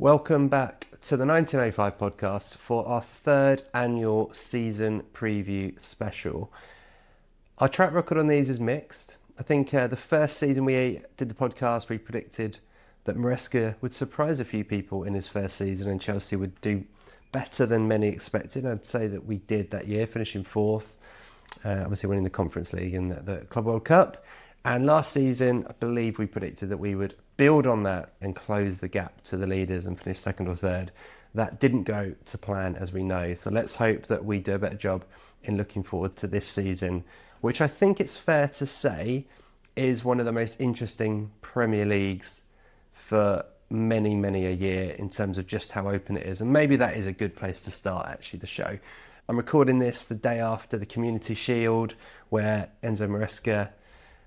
Welcome back to the 1905 podcast for our third annual season preview special. Our track record on these is mixed. I think the first season we did the podcast, we predicted that Maresca would surprise a few people in his first season and Chelsea would do better than many expected. I'd say that we did that year, finishing fourth, obviously winning the Conference League and the Club World Cup. And last season, I believe we predicted that we would build on that and close the gap to the leaders and finish second or third. That didn't go to plan, as we know. So let's hope that we do a better job in looking forward to this season, which I think it's fair to say is one of the most interesting Premier Leagues for many, many a year in terms of just how open it is. And maybe that is a good place to start, actually, the show. I'm recording this the day after the Community Shield, where Enzo Maresca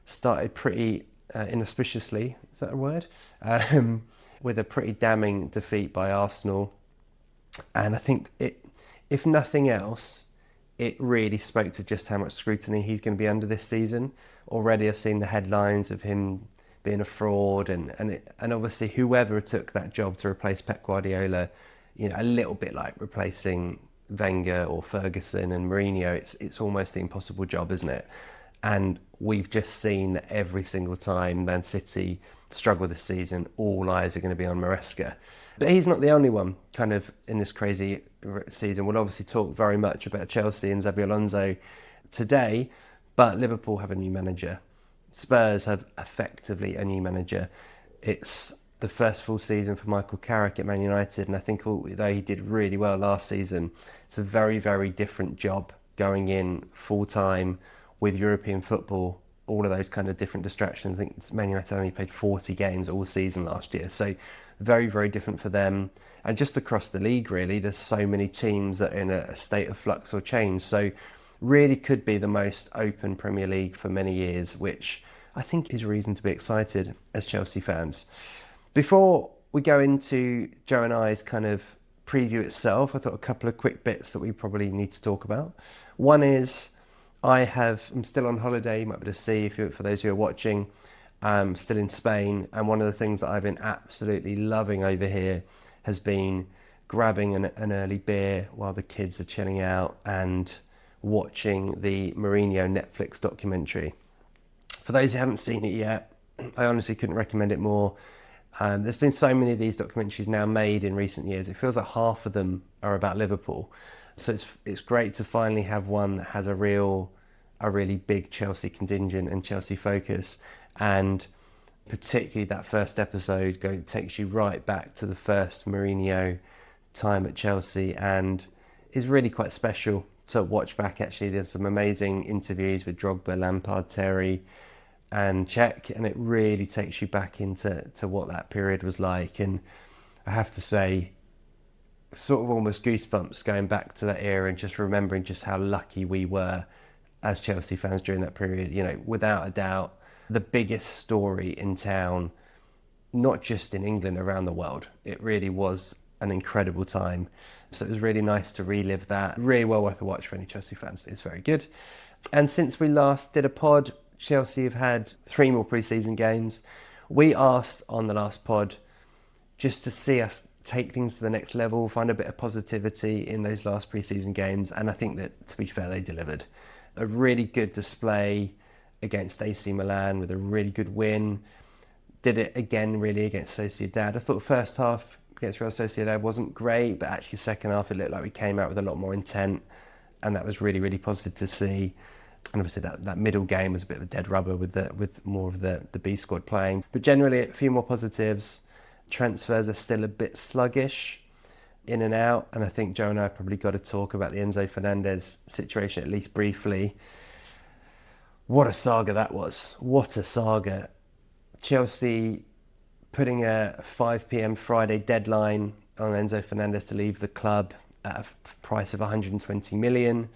started pretty inauspiciously, is that a word? With a pretty damning defeat by Arsenal. And I think if nothing else, it really spoke to just how much scrutiny he's going to be under this season. Already I've seen the headlines of him being a fraud and obviously whoever took that job to replace Pep Guardiola, a little bit like replacing Wenger or Ferguson and Mourinho, it's almost the impossible job, isn't it? And we've just seen that every single time Man City struggle this season, all eyes are going to be on Maresca. But he's not the only one kind of in this crazy season. We'll obviously talk very much about Chelsea and Xabi Alonso today, but Liverpool have a new manager. Spurs have effectively a new manager. It's the first full season for Michael Carrick at Man United, and I think although he did really well last season, it's a very, very different job going in full-time with European football, all of those kind of different distractions. I think Man United only played 40 games all season last year, so very, very different for them. And just across the league, really, there's so many teams that are in a state of flux or change. So really could be the most open Premier League for many years, which I think is reason to be excited as Chelsea fans. Before we go into Joe and I's kind of preview itself, I thought a couple of quick bits that we probably need to talk about. One is I'm still on holiday, you might be able to see for those who are watching. I'm still in Spain, and one of the things that I've been absolutely loving over here has been grabbing an early beer while the kids are chilling out and watching the Mourinho Netflix documentary. For those who haven't seen it yet, I honestly couldn't recommend it more. There's been so many of these documentaries now made in recent years. It feels like half of them are about Liverpool. So it's great to finally have one that has a really big Chelsea contingent and Chelsea focus, and particularly that first episode takes you right back to the first Mourinho time at Chelsea and is really quite special to watch back. Actually, there's some amazing interviews with Drogba, Lampard, Terry and Cech, and it really takes you back into what that period was like. And I have to say, sort of almost goosebumps going back to that era and just remembering just how lucky we were as Chelsea fans during that period. Without a doubt, the biggest story in town, not just in England, around the world. It really was an incredible time. So it was really nice to relive that. Really well worth a watch for any Chelsea fans. It's very good. And since we last did a pod, Chelsea have had 3 more pre-season games. We asked on the last pod just to see us take things to the next level, find a bit of positivity in those last pre-season games, and I think that, to be fair, they delivered. A really good display against AC Milan with a really good win. Did it again really against Sociedad. I thought the first half against Real Sociedad wasn't great, but actually second half it looked like we came out with a lot more intent, and that was really, really positive to see. And obviously that middle game was a bit of a dead rubber with more of the B squad playing. But generally a few more positives. Transfers are still a bit sluggish in and out, and I think Joe and I probably got to talk about the Enzo Fernández situation at least briefly. What a saga that was. What a saga. Chelsea putting a 5 p.m. Friday deadline on Enzo Fernández to leave the club at a price of 120 million.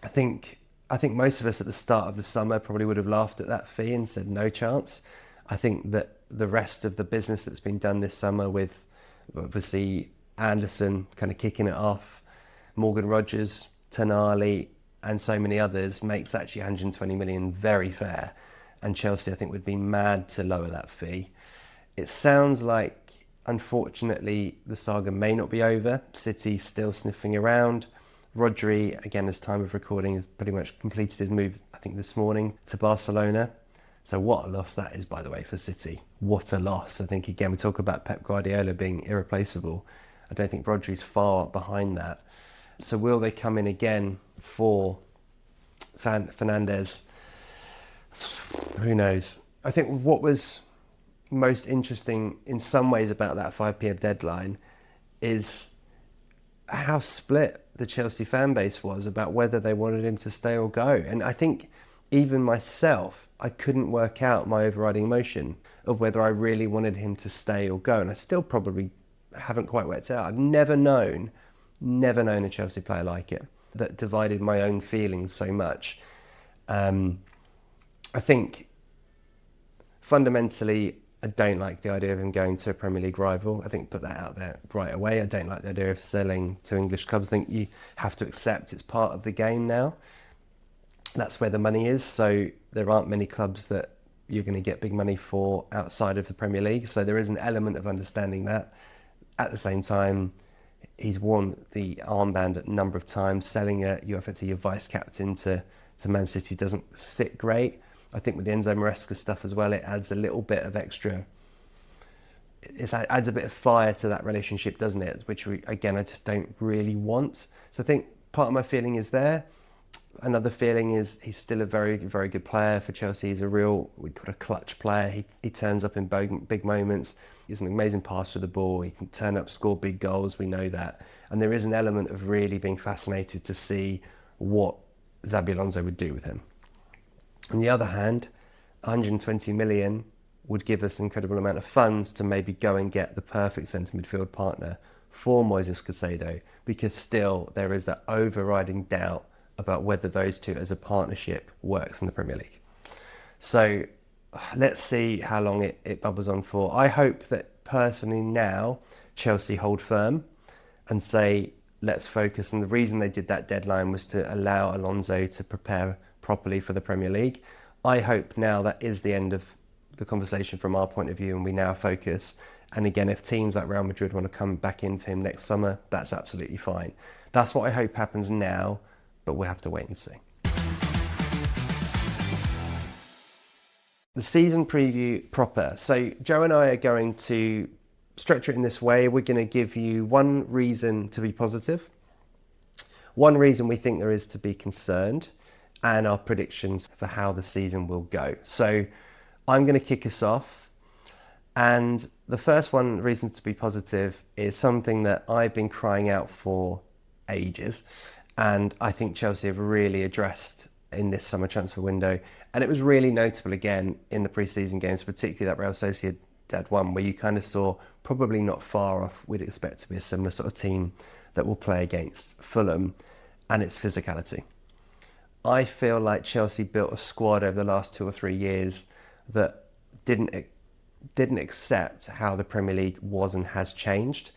I think most of us at the start of the summer probably would have laughed at that fee and said no chance. I think that the rest of the business that's been done this summer with obviously Anderson kind of kicking it off, Morgan Rogers, Tonali and so many others makes actually 120 million very fair. And Chelsea, I think, would be mad to lower that fee. It sounds like unfortunately, the saga may not be over. City still sniffing around. Rodri, again, as time of recording, has pretty much completed his move, I think, this morning to Barcelona. So what a loss that is, by the way, for City. What a loss. I think, again, we talk about Pep Guardiola being irreplaceable. I don't think Rodri's far behind that. So will they come in again for Fernandez? Who knows? I think what was most interesting in some ways about that 5 p.m. deadline is how split the Chelsea fan base was about whether they wanted him to stay or go. And I think even myself, I couldn't work out my overriding emotion of whether I really wanted him to stay or go. And I still probably haven't quite worked out. I've never known a Chelsea player like it that divided my own feelings so much. I think fundamentally, I don't like the idea of him going to a Premier League rival. I think put that out there right away. I don't like the idea of selling to English clubs. I think you have to accept it's part of the game now. That's where the money is. So there aren't many clubs that you're going to get big money for outside of the Premier League. So there is an element of understanding that. At the same time, he's worn the armband a number of times. Selling your vice captain to Man City doesn't sit great. I think with the Enzo Maresca stuff as well, it adds a little bit of extra. It adds a bit of fire to that relationship, doesn't it? Which, I just don't really want. So I think part of my feeling is there. Another feeling is he's still a very, very good player for Chelsea. He's a real, we'd call it a clutch player. He turns up in big moments. He's an amazing passer of the ball. He can turn up, score big goals. We know that. And there is an element of really being fascinated to see what Xabi Alonso would do with him. On the other hand, 120 million would give us an incredible amount of funds to maybe go and get the perfect centre midfield partner for Moises Caicedo, because still there is that overriding doubt about whether those two as a partnership works in the Premier League. So let's see how long it bubbles on for. I hope that personally now Chelsea hold firm and say, let's focus. And the reason they did that deadline was to allow Alonso to prepare properly for the Premier League. I hope now that is the end of the conversation from our point of view, and we now focus. And again, if teams like Real Madrid want to come back in for him next summer, that's absolutely fine. That's what I hope happens now, but we'll have to wait and see. The season preview proper. So Joe and I are going to structure it in this way. We're going to give you one reason to be positive, one reason we think there is to be concerned, and our predictions for how the season will go. So I'm going to kick us off. And the first one, reason to be positive, is something that I've been crying out for ages. And I think Chelsea have really addressed in this summer transfer window. And it was really notable again in the pre-season games, particularly that Real Sociedad one, where you kind of saw probably not far off, we'd expect to be a similar sort of team that will play against Fulham, and it's physicality. I feel like Chelsea built a squad over the last 2 or 3 years that didn't accept how the Premier League was and has changed.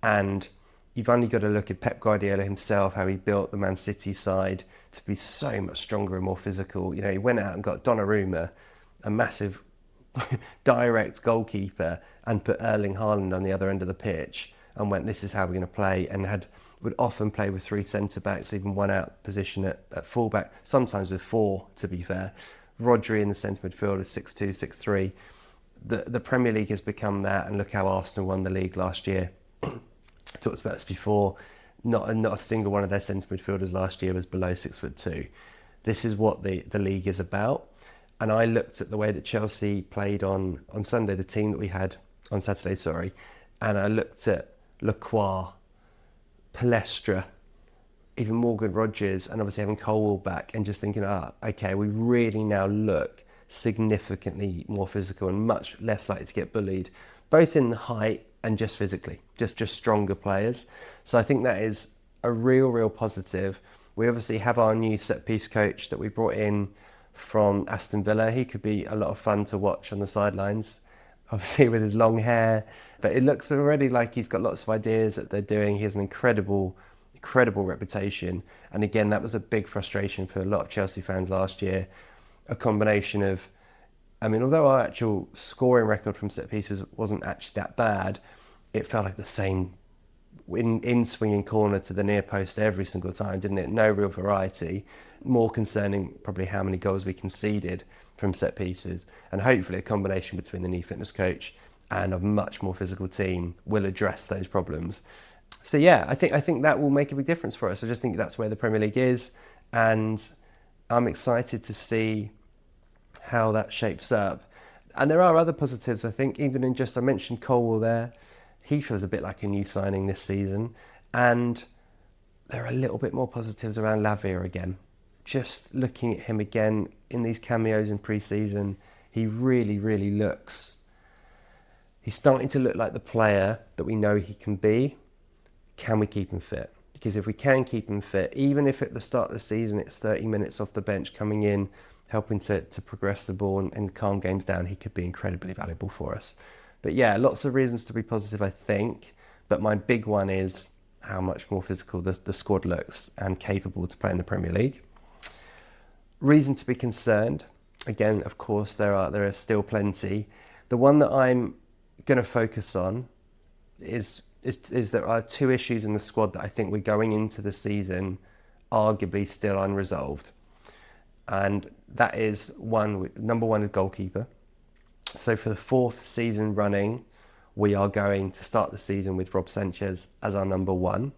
And you've only got to look at Pep Guardiola himself, how he built the Man City side to be so much stronger and more physical. You know, he went out and got Donnarumma, a massive direct goalkeeper, and put Erling Haaland on the other end of the pitch and went, this is how we're going to play, and would often play with 3 centre-backs, even one out position at full-back, sometimes with 4, to be fair. Rodri in the centre midfield is 6'2", 6'3". The Premier League has become that, and look how Arsenal won the league last year. Talked about this before. Not a single one of their centre midfielders last year was below 6'2". This is what the league is about. And I looked at the way that Chelsea played on Sunday, the team that we had on Saturday, and I looked at Lacroix, Palestra, even Morgan Rogers, and obviously having Colwill back, and just thinking, okay, we really now look significantly more physical and much less likely to get bullied, both in the height and just physically, just stronger players. So I think that is a real positive. We obviously have our new set-piece coach that we brought in from Aston Villa. He could be a lot of fun to watch on the sidelines, obviously with his long hair, but it looks already like he's got lots of ideas that they're doing. He has an incredible reputation. And again, that was a big frustration for a lot of Chelsea fans last year. A combination of, although our actual scoring record from set pieces wasn't actually that bad, it felt like the same in swinging corner to the near post every single time, didn't it? No real variety. More concerning probably how many goals we conceded from set pieces, and hopefully a combination between the new fitness coach and a much more physical team will address those problems. So yeah, I think that will make a big difference for us. I just think that's where the Premier League is, and I'm excited to see how that shapes up. And there are other positives, I think, even in just, I mentioned Colwill there. He feels a bit like a new signing this season. And there are a little bit more positives around Lavia again. Just looking at him again in these cameos in pre-season, he really, really looks... He's starting to look like the player that we know he can be. Can we keep him fit? Because if we can keep him fit, even if at the start of the season it's 30 minutes off the bench coming in, helping to progress the ball and calm games down, he could be incredibly valuable for us. But yeah, lots of reasons to be positive, I think. But my big one is how much more physical the squad looks and capable to play in the Premier League. Reason to be concerned. Again, of course, there are still plenty. The one that I'm going to focus on is there are two issues in the squad that I think we're going into the season arguably still unresolved. And that is number one is goalkeeper. So for the fourth season running, we are going to start the season with Rob Sanchez as our number one.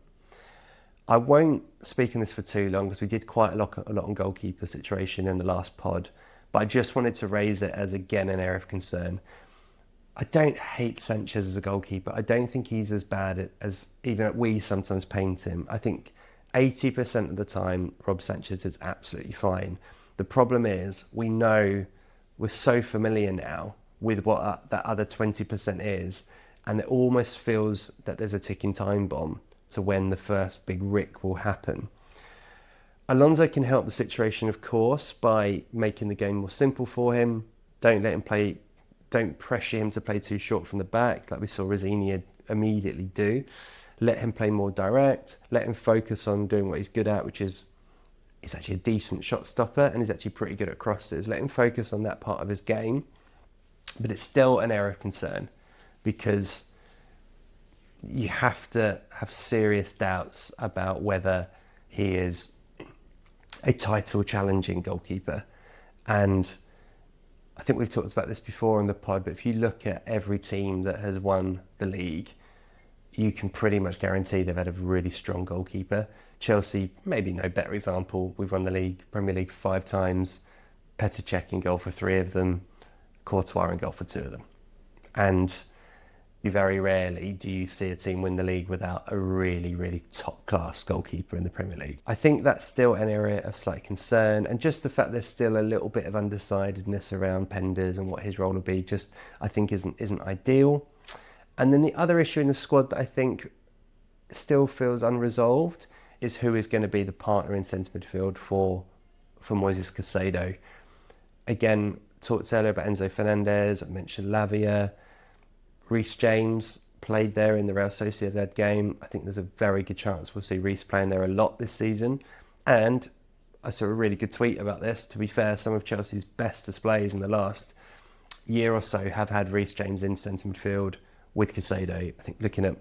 I won't speak on this for too long because we did quite a lot on goalkeeper situation in the last pod, but I just wanted to raise it as, again, an area of concern. I don't hate Sanchez as a goalkeeper. I don't think he's as bad as even we sometimes paint him. I think 80% of the time, Rob Sanchez is absolutely fine. The problem is we know we're so familiar now with what that other 20% is, and it almost feels that there's a ticking time bomb to when the first big rick will happen. Alonso can help the situation, of course, by making the game more simple for him. Don't pressure him to play too short from the back, like we saw Rosini immediately do. Let him play more direct. Let him focus on doing what he's good at, which is he's actually a decent shot stopper and he's actually pretty good at crosses. Let him focus on that part of his game. But it's still an area of concern because you have to have serious doubts about whether he is a title challenging goalkeeper. And I think we've talked about this before on the pod, but if you look at every team that has won the league, you can pretty much guarantee they've had a really strong goalkeeper. Chelsea, maybe no better example. We've won the Premier League 5 times. Petr Cech in goal for 3 of them. Courtois in goal for 2 of them. And very rarely do you see a team win the league without a really, really top-class goalkeeper in the Premier League. I think that's still an area of slight concern, and just the fact there's still a little bit of undecidedness around Penders and what his role will be, just I think isn't ideal. And then the other issue in the squad that I think still feels unresolved is who is going to be the partner in centre midfield for Moises Caicedo. Again, talked earlier about Enzo Fernández, I mentioned Lavia. Reece James played there in the Real Sociedad game. I think there's a very good chance we'll see Reece playing there a lot this season. And I saw a really good tweet about this. To be fair, some of Chelsea's best displays in the last year or so have had Reece James in centre midfield with Caicedo. I think looking at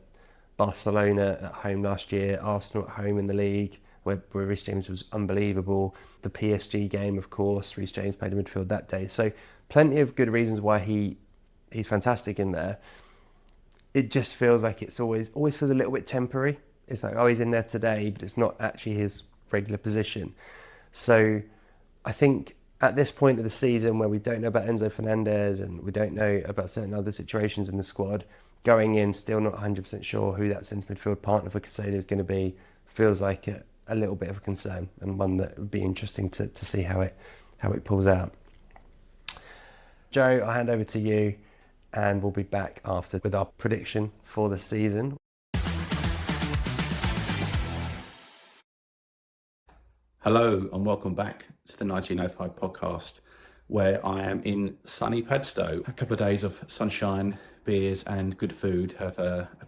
Barcelona at home last year, Arsenal at home in the league, where Reece James was unbelievable. The PSG game, of course, Reece James played in midfield that day. So plenty of good reasons why he's fantastic in there. It just feels like it's always feels a little bit temporary. It's like, oh, he's in there today, but it's not actually his regular position. So I think at this point of the season where we don't know about Enzo Fernández and we don't know about certain other situations in the squad, going in still not 100% sure who that centre midfield partner for Caicedo is going to be feels like a little bit of a concern, and one that would be interesting to see how it pulls out. Joe, I'll hand over to you, and we'll be back after with our prediction for the season. Hello and welcome back to the 1905 podcast, where I am in sunny Padstow. A couple of days of sunshine, beers and good food have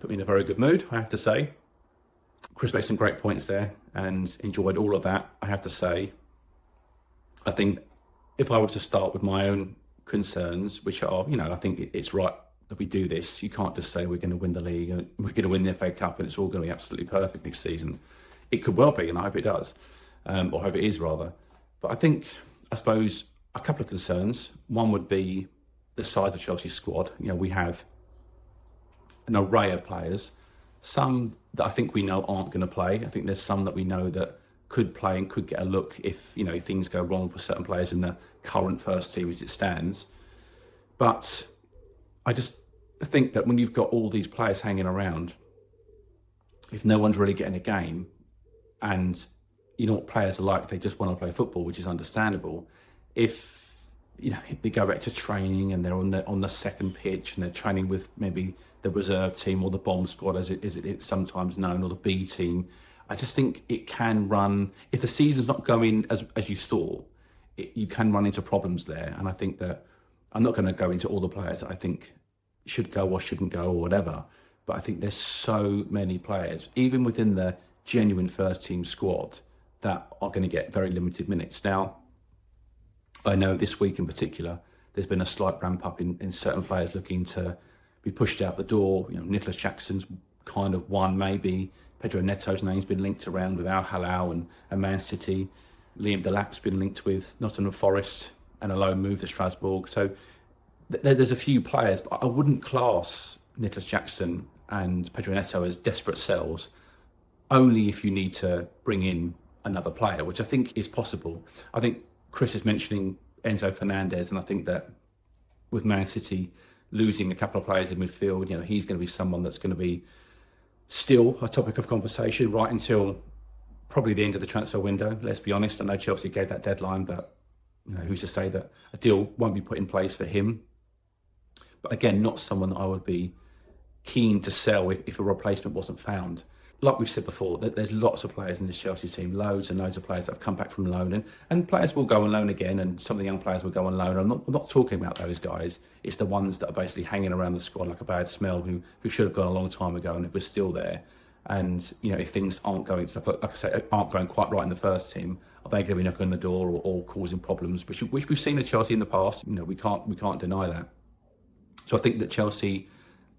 put me in a very good mood, I have to say. Chris made some great points there and enjoyed all of that, I have to say. I think if I were to start with my own concerns, which are, I think it's right that we do this. You can't just say we're going to win the league, we're going to win the FA Cup, and it's all going to be absolutely perfect next season. It could well be, and I hope it does, or hope it is rather. But I suppose, a couple of concerns. One would be the size of Chelsea's squad. We have an array of players. Some that I think we know aren't going to play. I think there's some that we know that could play and could get a look if things go wrong for certain players in the current first team as it stands. But I just think that when you've got all these players hanging around, if no one's really getting a game, and you know what players are like, they just want to play football, which is understandable. If they go back to training and they're on the second pitch and they're training with maybe the reserve team or the bomb squad, as it's sometimes known, or the B team, I just think it can run, if the season's not going as you thought, you can run into problems there. And I think that, I'm not going to go into all the players that I think should go or shouldn't go or whatever, but I think there's so many players, even within the genuine first team squad, that are going to get very limited minutes. Now, I know this week in particular, there's been a slight ramp up in certain players looking to be pushed out the door. Nicholas Jackson's kind of one, maybe. Pedro Neto's name's been linked around with Al Hilal and Man City. Liam Delap's been linked with Nottingham Forest and a loan move to Strasbourg. So there's a few players, but I wouldn't class Nicholas Jackson and Pedro Neto as desperate sells, only if you need to bring in another player, which I think is possible. I think Chris is mentioning Enzo Fernández, and I think that with Man City losing a couple of players in midfield, he's going to be someone that's going to be still a topic of conversation right until probably the end of the transfer window. Let's be honest, I know Chelsea gave that deadline, but who's to say that a deal won't be put in place for him? But again, not someone that I would be keen to sell if a replacement wasn't found. Like we've said before, there's lots of players in this Chelsea team, loads and loads of players that have come back from loan, and players will go on loan again, and some of the young players will go on loan. I'm not talking about those guys. It's the ones that are basically hanging around the squad like a bad smell, who should have gone a long time ago and who are still there. And if things aren't going, like I say, aren't going quite right in the first team, are they going to be knocking on the door or causing problems, which we've seen at Chelsea in the past? We can't deny that. So I think that Chelsea,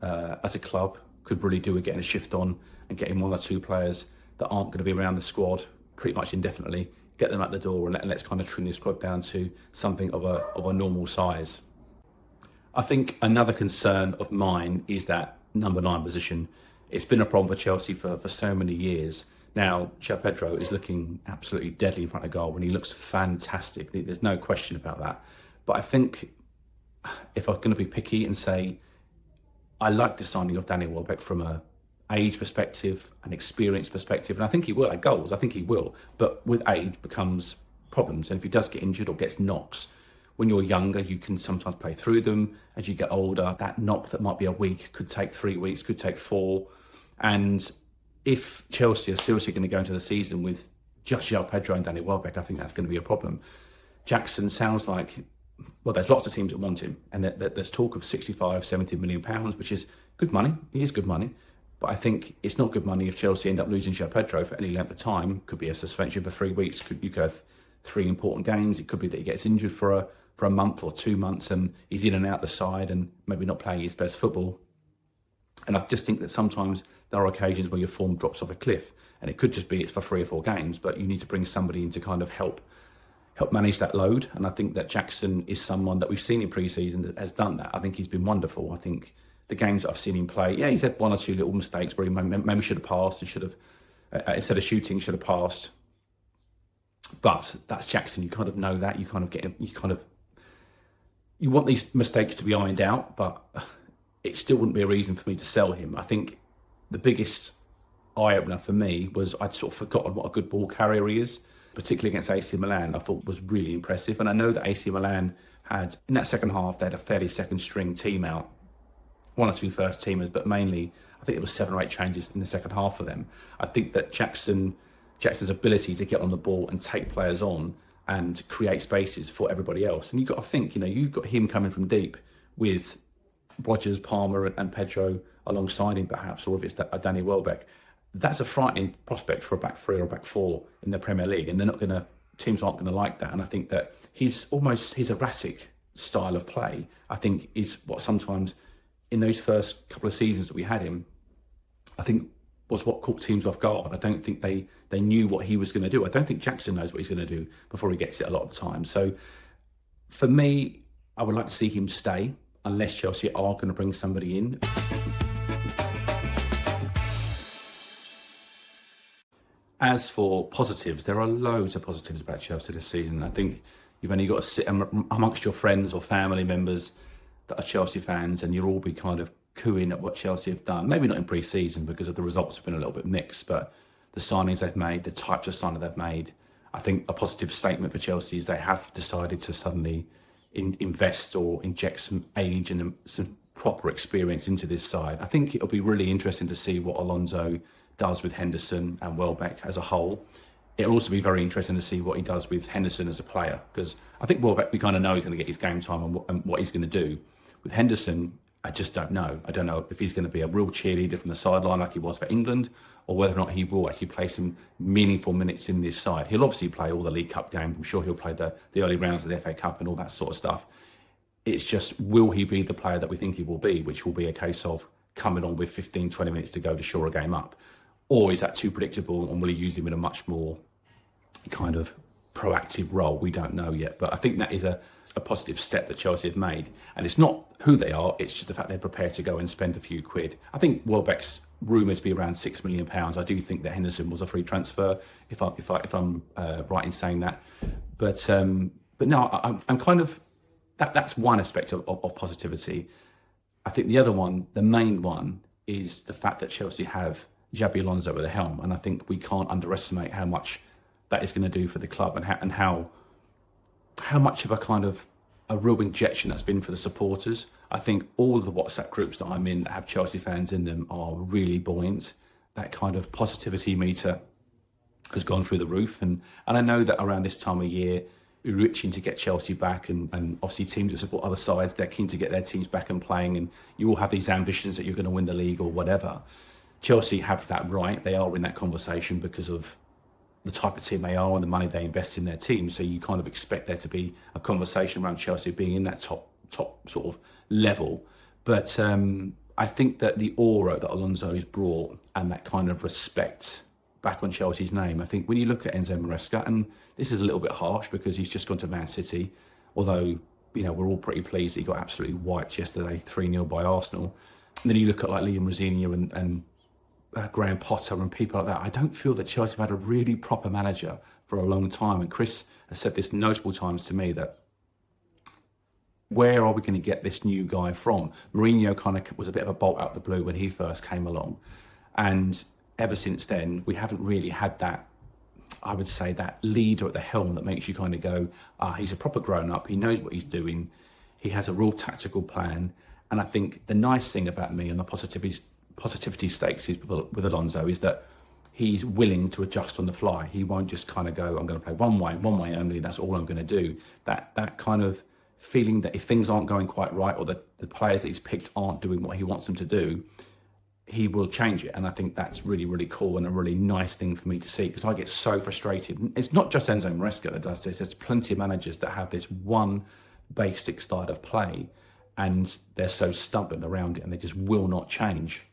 as a club, could really do with getting a shift on and getting one or two players that aren't going to be around the squad pretty much indefinitely, get them at the door, and let's kind of trim this squad down to something of a normal size. I think another concern of mine is that number 9 position. It's been a problem for Chelsea for so many years. Now, João Pedro is looking absolutely deadly in front of goal, and he looks fantastic. There's no question about that. But I think if I was going to be picky and say, I like the signing of Danny Welbeck from a age perspective, an experience perspective, and I think he will add goals. I think he will. But with age becomes problems. And if he does get injured or gets knocks, when you're younger, you can sometimes play through them. As you get older, that knock that might be a week could take 3 weeks, could take 4. And if Chelsea are seriously going to go into the season with just João Pedro and Danny Welbeck, I think that's going to be a problem. Jackson sounds like, well, there's lots of teams that want him, and there's talk of 65, 70 million pounds, which is good money. It is good money. But I think it's not good money if Chelsea end up losing João Pedro for any length of time. Could be a suspension for 3 weeks. You could have 3 important games. It could be that he gets injured for a month or 2 months and he's in and out the side and maybe not playing his best football. And I just think that sometimes there are occasions where your form drops off a cliff, and it could just be it's for 3 or 4 games, but you need to bring somebody in to kind of help manage that load. And I think that Jackson is someone that we've seen in pre-season that has done that. I think he's been wonderful. I think the games that I've seen him play, he's had 1 or 2 little mistakes where he maybe should have passed and should have, instead of shooting, should have passed. But that's Jackson. You kind of know that. You want these mistakes to be ironed out, but it still wouldn't be a reason for me to sell him. I think the biggest eye-opener for me was I'd sort of forgotten what a good ball carrier he is, particularly against AC Milan. I thought was really impressive. And I know that AC Milan had, in that second half, they had a fairly second-string team out, 1 or 2 first-teamers, but mainly I think it was 7 or 8 changes in the second half for them. I think that Jackson's ability to get on the ball and take players on and create spaces for everybody else. And you've got to think, you've got him coming from deep with Rodgers, Palmer and Pedro alongside him perhaps, or if it's Danny Welbeck. That's a frightening prospect for a back 3 or a back 4 in the Premier League, and teams aren't going to like that. And I think that his erratic style of play, I think, is what sometimes in those first couple of seasons that we had him, I think was what caught teams off guard. I don't think they knew what he was going to do. I don't think Jackson knows what he's going to do before he gets it a lot of the time. So for me, I would like to see him stay unless Chelsea are going to bring somebody in. As for positives, there are loads of positives about Chelsea this season. I think you've only got to sit amongst your friends or family members that are Chelsea fans, and you'll all be kind of cooing at what Chelsea have done. Maybe not in pre-season because of the results have been a little bit mixed, but the signings they've made, the types of signings they've made, I think a positive statement for Chelsea is they have decided to suddenly invest or inject some age and some proper experience into this side. I think it'll be really interesting to see what Alonso does with Henderson and Welbeck as a whole. It'll also be very interesting to see what he does with Henderson as a player, because I think Welbeck, we kind of know he's going to get his game time and what he's going to do. With Henderson, I just don't know. I don't know if he's going to be a real cheerleader from the sideline like he was for England, or whether or not he will actually play some meaningful minutes in this side. He'll obviously play all the League Cup games. I'm sure he'll play the early rounds of the FA Cup and all that sort of stuff. It's just, will he be the player that we think he will be, which will be a case of coming on with 15, 20 minutes to go to shore a game up? Or is that too predictable, and will he use him in a much more kind of proactive role? We don't know yet. But I think that is a positive step that Chelsea have made. And it's not who they are, it's just the fact they're prepared to go and spend a few quid. I think Welbeck's rumoured to be around £6 million. I do think that Henderson was a free transfer, if I'm right in saying that. But no, I'm kind of, that's one aspect of positivity. I think the other one, the main one, is the fact that Chelsea have Xabi Alonso at the helm, and I think we can't underestimate how much that is going to do for the club, and how much of a kind of a real injection that's been for the supporters. I think all of the WhatsApp groups that I'm in that have Chelsea fans in them are really buoyant. That kind of positivity meter has gone through the roof, and I know that around this time of year we're itching to get Chelsea back, and obviously teams that support other sides, they're keen to get their teams back and playing, and you all have these ambitions that you're going to win the league or whatever. Chelsea have that right. They are in that conversation because of the type of team they are and the money they invest in their team. So you kind of expect there to be a conversation around Chelsea being in that top sort of level. But I think that the aura that Alonso has brought and that kind of respect back on Chelsea's name, I think when you look at Enzo Maresca, and this is a little bit harsh because he's just gone to Man City, although, you know, we're all pretty pleased that he got absolutely wiped yesterday, 3-0 by Arsenal. And then you look at like Liam Rosenior and Graham Potter and people like that. I don't feel that Chelsea have had a really proper manager for a long time. And Chris has said this notable times to me, that where are we going to get this new guy from? Mourinho kind of was a bit of a bolt out the blue when he first came along. And ever since then, we haven't really had that, I would say, that leader at the helm that makes you kind of go, he's a proper grown-up. He knows what he's doing. He has a real tactical plan. And I think the nice thing about me and the positivity stakes is with Alonso is that he's willing to adjust on the fly. He won't just kind of go, I'm going to play one way only, that's all I'm going to do. That kind of feeling that if things aren't going quite right, or that the players that he's picked aren't doing what he wants them to do, he will change it. And I think that's really, really cool and a really nice thing for me to see, because I get so frustrated. It's not just Enzo Maresca that does this. There's plenty of managers that have this one basic style of play and they're so stubborn around it and they just will not change.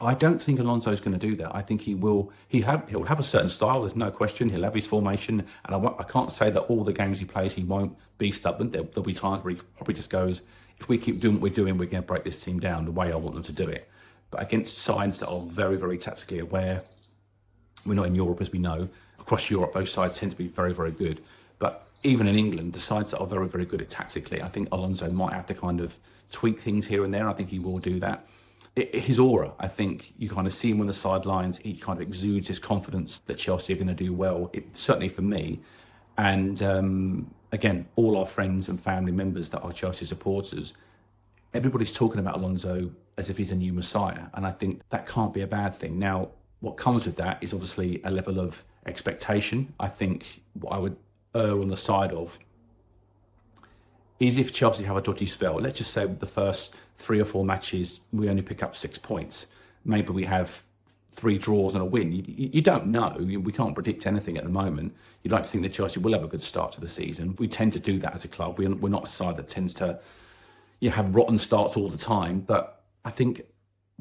I don't think Alonso's going to do that. I think he'll have a certain style. There's no question. He'll have his formation, and I can't say that all the games he plays he won't be stubborn. There'll be times where he probably just goes, if we keep doing what we're doing, we're going to break this team down the way I want them to do it. But against sides that are very, very tactically aware, we're not in Europe, as we know. Across Europe, those sides tend to be very, very good. But even in England, the sides that are very, very good at tactically, I think Alonso might have to kind of tweak things here and there. I think he will do that. His aura, I think you kind of see him on the sidelines. He kind of exudes his confidence that Chelsea are going to do well, certainly for me. And again, all our friends and family members that are Chelsea supporters, everybody's talking about Alonso as if he's a new messiah. And I think that can't be a bad thing. Now, what comes with that is obviously a level of expectation. I think what I would err on the side of is if Chelsea have a dodgy spell, let's just say the first 3 or 4 matches, we only pick up 6 points. Maybe we have 3 draws and a win. You don't know. We can't predict anything at the moment. You'd like to think that Chelsea will have a good start to the season. We tend to do that as a club. We're not a side that tends to, you have rotten starts all the time. But I think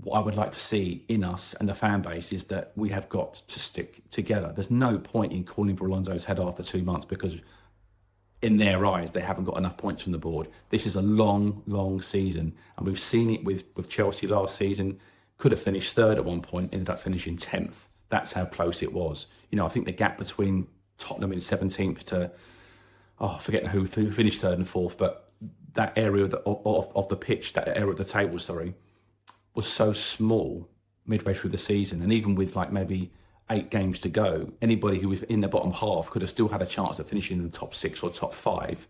what I would like to see in us and the fan base is that we have got to stick together. There's no point in calling for Alonso's head after 2 months because in their eyes, they haven't got enough points from the board. This is a long season. And we've seen it with Chelsea last season. Could have finished third at one point, ended up finishing 10th. That's how close it was. I think the gap between Tottenham in 17th to, forgetting who finished third and fourth, but that area of the pitch, that area of the table, was so small midway through the season. And even with like maybe 8 games to go, anybody who was in the bottom half could have still had a chance of finishing in the top 6 or top 5.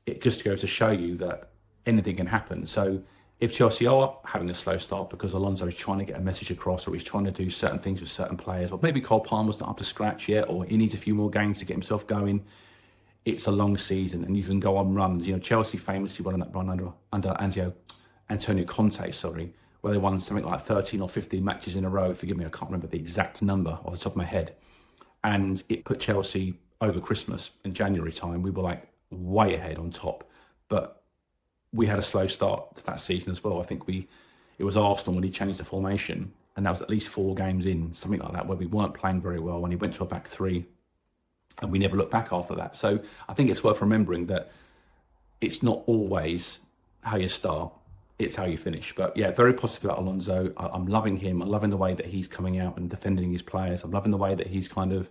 It just goes to show you that anything can happen. So if Chelsea are having a slow start because Alonso is trying to get a message across, or he's trying to do certain things with certain players, or maybe Cole Palmer's not up to scratch yet, or he needs a few more games to get himself going, it's a long season and you can go on runs. Chelsea famously won that run under Antonio Conte, where they won something like 13 or 15 matches in a row. Forgive me, I can't remember the exact number off the top of my head. And it put Chelsea over Christmas in January time. We were like way ahead on top. But we had a slow start to that season as well. I think it was Arsenal when he changed the formation, and that was at least 4 games in, something like that, where we weren't playing very well when he went to a back 3, and we never looked back after that. So I think it's worth remembering that it's not always how you start, it's how you finish. But yeah, very positive about Alonso. I'm loving him. I'm loving the way that he's coming out and defending his players. I'm loving the way that he's kind of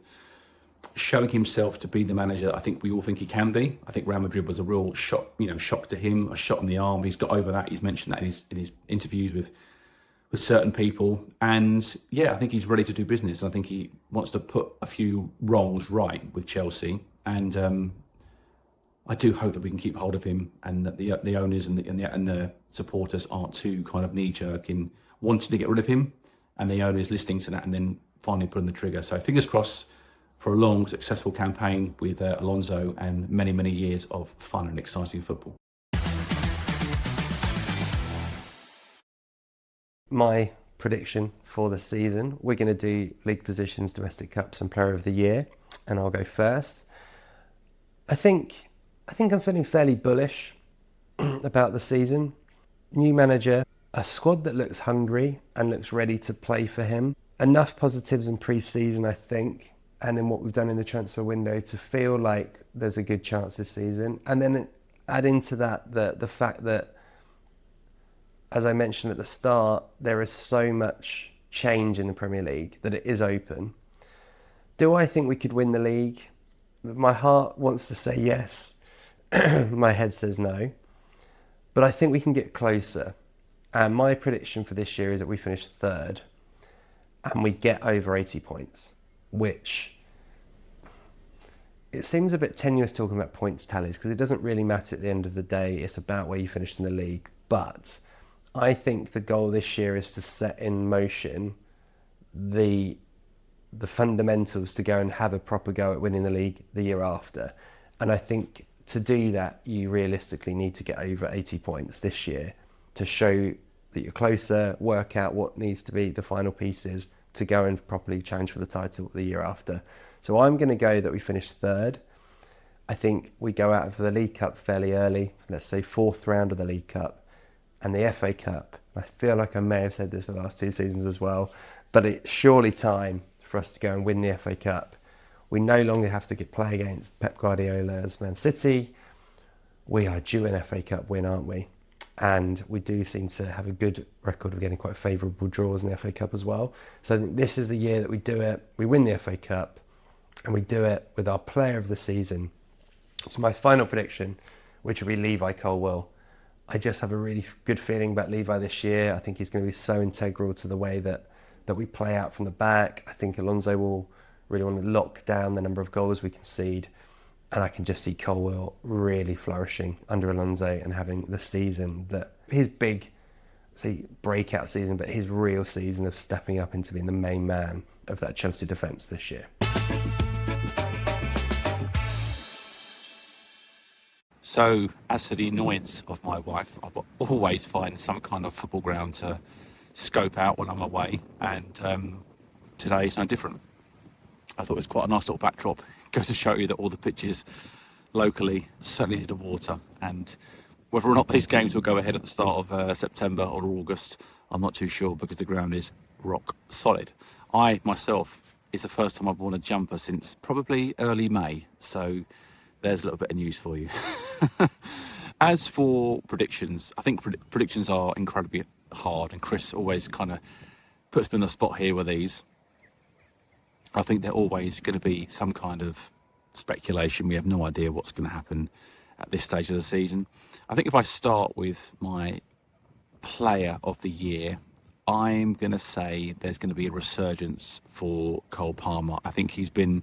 showing himself to be the manager I think we all think he can be. I think Real Madrid was a real shock to him, a shot in the arm. He's got over that. He's mentioned that in his interviews with certain people. And yeah, I think he's ready to do business. I think he wants to put a few wrongs right with Chelsea. And I do hope that we can keep hold of him, and that the owners and the supporters aren't too kind of knee-jerk in wanting to get rid of him, and the owners listening to that and then finally pulling the trigger. So fingers crossed for a long, successful campaign with Alonso, and many, many years of fun and exciting football. My prediction for the season, we're going to do league positions, domestic cups and player of the year, and I'll go first. I think I'm feeling fairly bullish about the season. New manager, a squad that looks hungry and looks ready to play for him. Enough positives in pre-season, I think, and in what we've done in the transfer window to feel like there's a good chance this season. And then add into that the fact that, as I mentioned at the start, there is so much change in the Premier League that it is open. Do I think we could win the league? My heart wants to say yes. My head says no. But I think we can get closer. And my prediction for this year is that we finish third and we get over 80 points, which it seems a bit tenuous talking about points tallies because it doesn't really matter at the end of the day. It's about where you finish in the league. But I think the goal this year is to set in motion the fundamentals to go and have a proper go at winning the league the year after. And I think to do that, you realistically need to get over 80 points this year to show that you're closer, work out what needs to be the final pieces to go and properly challenge for the title the year after. So I'm going to go that we finish third. I think we go out for the League Cup fairly early, let's say 4th round of the League Cup, and the FA Cup. I feel like I may have said this the last 2 seasons as well, but it's surely time for us to go and win the FA Cup. We no longer have to play against Pep Guardiola's Man City. We are due an FA Cup win, aren't we? And we do seem to have a good record of getting quite favourable draws in the FA Cup as well. So I think this is the year that we do it. We win the FA Cup and we do it with our player of the season. So my final prediction, which will be Levi Colwill. I just have a really good feeling about Levi this year. I think he's going to be so integral to the way that we play out from the back. I think Alonso will really want to lock down the number of goals we concede. And I can just see Colwill really flourishing under Alonso and having the season that his big, breakout season, but his real season of stepping up into being the main man of that Chelsea defence this year. So, as for the annoyance of my wife, I will always find some kind of football ground to scope out when I'm away, and today is no different. I thought it was quite a nice little backdrop. It goes to show you that all the pitches locally certainly need the water, and Whether or not these games will go ahead at the start of September or August, I'm not too sure, because the ground is rock solid. I, myself, it's the first time I've worn a jumper since probably early May, so there's a little bit of news for you. As for predictions, I think predictions are incredibly hard, and Chris always kind of puts me on the spot here with these. I think they're always going to be some kind of speculation. We have no idea what's going to happen at this stage of the season. I think if I start with my player of the year, I'm going to say there's going to be a resurgence for Cole Palmer. I think he's been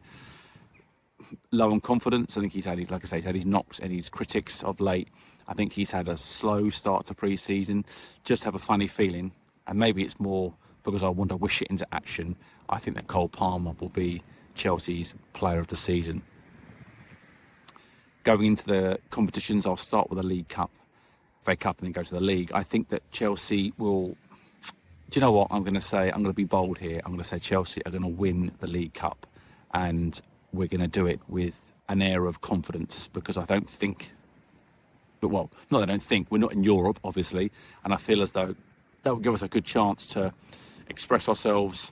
low on confidence. I think he's had, like I say, he's had his knocks and his critics of late. I think he's had a slow start to pre-season. Just have a funny feeling, and maybe it's more because I want to wish it into action. I think that Cole Palmer will be Chelsea's player of the season. Going into the competitions, I'll start with the League Cup, FA Cup, and then go to the league. I think that Chelsea will... Do you know what I'm going to say? I'm going to be bold here. I'm going to say Chelsea are going to win the League Cup, and we're going to do it with an air of confidence, because I don't think... But, well, not that I don't think. We're not in Europe, obviously, and I feel as though that will give us a good chance to express ourselves,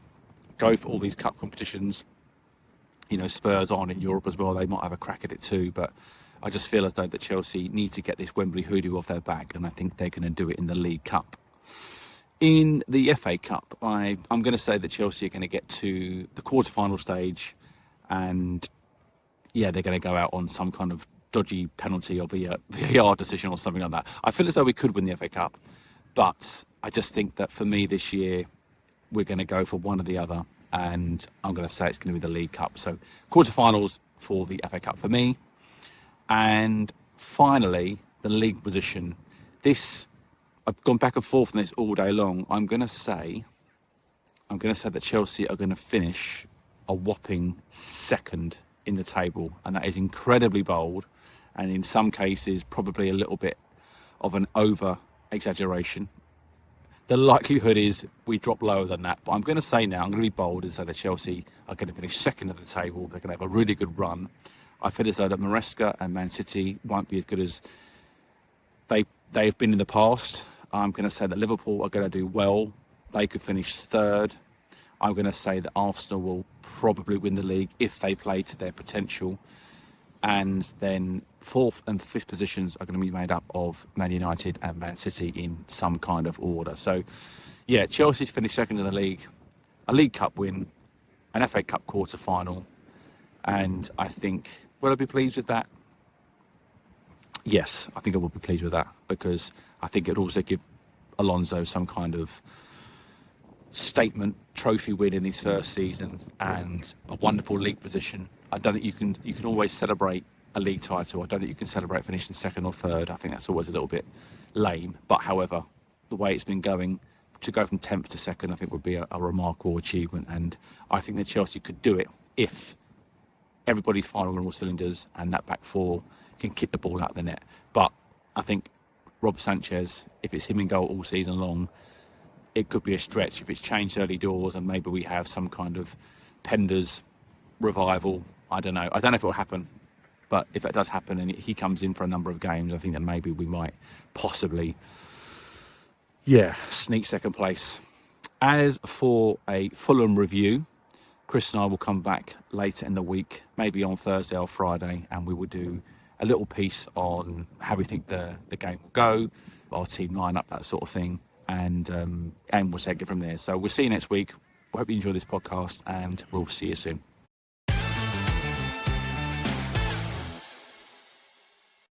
go for all these cup competitions. You know, Spurs on in Europe as well. They might have a crack at it too, but I just feel as though that Chelsea need to get this Wembley hoodoo off their back, and I think they're going to do it in the League Cup. In the FA Cup, I'm going to say that Chelsea are going to get to the quarter-final stage, and yeah, they're going to go out on some kind of dodgy penalty or VAR decision or something like that. I feel as though we could win the FA Cup, but I just think that for me this year, we're going to go for one or the other, and I'm going to say it's going to be the League Cup. So quarter-finals for the FA Cup for me. And finally, the league position. I've gone back and forth on this all day long. I'm going to say that Chelsea are going to finish a whopping second in the table, and that is incredibly bold, and in some cases probably a little bit of an over-exaggeration. The likelihood is we drop lower than that, but I'm going to say now, I'm going to be bold and say that Chelsea are going to finish second at the table. They're going to have a really good run. I feel as though that Maresca and Man City won't be as good as they've been in the past. I'm going to say that Liverpool are going to do well. They could finish third. I'm going to say that Arsenal will probably win the league if they play to their potential. And then fourth and fifth positions are going to be made up of Man United and Man City in some kind of order. So, yeah, Chelsea's finished second in the league, a League Cup win, an FA Cup quarter-final, and I think, will I be pleased with that? Yes, I think I will be pleased with that, because I think it would also give Alonso some kind of statement trophy win in his first season and a wonderful league position. I don't think you can always celebrate a league title. I don't think you can celebrate finishing second or third. I think that's always a little bit lame. But however, the way it's been going, to go from 10th to second, I think would be a remarkable achievement. And I think that Chelsea could do it if everybody's firing on all cylinders and that back four can kick the ball out of the net. But I think Rob Sanchez, if it's him in goal all season long, it could be a stretch. If it's changed early doors and maybe we have some kind of Penders revival, I don't know. I don't know if it will happen, but if it does happen and he comes in for a number of games, I think that maybe we might possibly, sneak second place. As for a Fulham review, Chris and I will come back later in the week, maybe on Thursday or Friday, and we will do a little piece on how we think the game will go, our team line-up, that sort of thing, and we'll take it from there. So we'll see you next week. I hope you enjoy this podcast, and we'll see you soon.